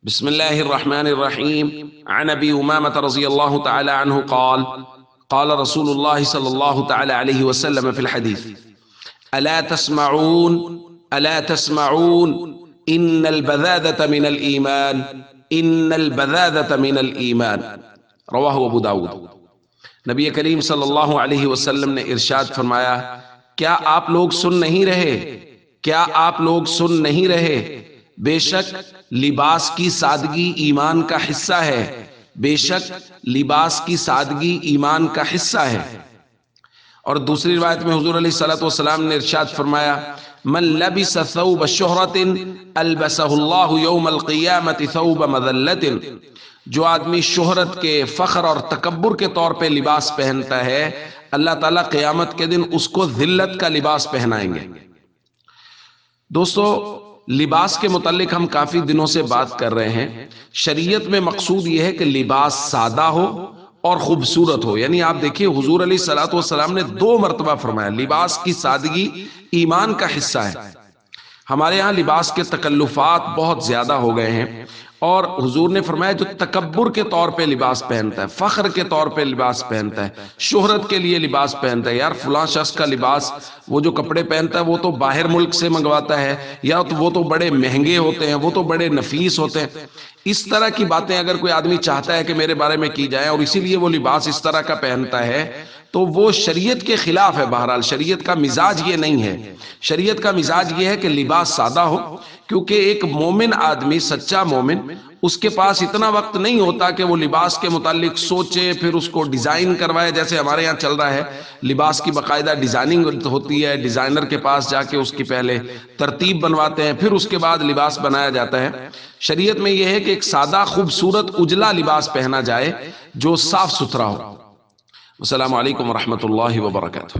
بسم الله الرحمن الرحيم. عن أبي أمامة رضي الله تعالى عنه قال قال رسول الله صلى الله تعالى عليه وسلم في الحديث: ألا تسمعون إن البذاذة من الإيمان إن البذاذة من الإيمان. رواہ ابو داود۔ نبی کریم صلی اللہ علیہ وسلم نے ارشاد فرمایا، کیا آپ لوگ سن نہیں رہے؟ بے شک لباس کی سادگی ایمان کا حصہ ہے، بے شک لباس کی سادگی ایمان کا حصہ ہے۔ اور دوسری روایت میں حضور علیہ الصلوۃ والسلام نے ارشاد فرمایا، من لبس ثوب شہرت البسہ اللہ یوم القیامت ثوب مذلت۔ جو آدمی شہرت کے، فخر اور تکبر کے طور پہ لباس پہنتا ہے، اللہ تعالیٰ قیامت کے دن اس کو ذلت کا لباس پہنائیں گے۔ دوستو، لباس کے متعلق ہم کافی دنوں سے بات کر رہے ہیں۔ شریعت میں مقصود یہ ہے کہ لباس سادہ ہو اور خوبصورت ہو۔ یعنی آپ دیکھیے حضور علیہ الصلوۃ والسلام نے 2 مرتبہ فرمایا لباس کی سادگی ایمان کا حصہ ہے۔ ہمارے ہاں لباس کے تکلفات بہت زیادہ ہو گئے ہیں، اور حضور نے فرمایا جو تکبر کے طور پہ لباس پہنتا ہے، فخر کے طور پہ لباس پہنتا ہے، شہرت کے لیے لباس پہنتا ہے، یار فلاں شخص کا لباس، وہ جو کپڑے پہنتا ہے وہ تو باہر ملک سے منگواتا ہے، یا تو وہ تو بڑے مہنگے ہوتے ہیں، وہ تو بڑے نفیس ہوتے ہیں۔ اس طرح کی باتیں اگر کوئی آدمی چاہتا ہے کہ میرے بارے میں کی جائے، اور اسی لیے وہ لباس اس طرح کا پہنتا ہے، تو وہ شریعت کے خلاف ہے۔ بہرحال شریعت کا مزاج یہ نہیں ہے۔ شریعت کا مزاج یہ ہے کہ لباس سادہ ہو، کیونکہ ایک مومن آدمی، سچا مومن، اس کے پاس اتنا وقت نہیں ہوتا کہ وہ لباس کے متعلق سوچے، پھر اس کو ڈیزائن کروائے۔ جیسے ہمارے یہاں چل رہا ہے، لباس کی باقاعدہ ڈیزائننگ ہوتی ہے، ڈیزائنر کے پاس جا کے اس کی پہلے ترتیب بنواتے ہیں، پھر اس کے بعد لباس بنایا جاتا ہے۔ شریعت میں یہ ہے کہ ایک سادہ، خوبصورت، اجلا لباس پہنا جائے جو صاف ستھرا ہو۔ السلام علیکم ورحمۃ اللہ وبرکاتہ۔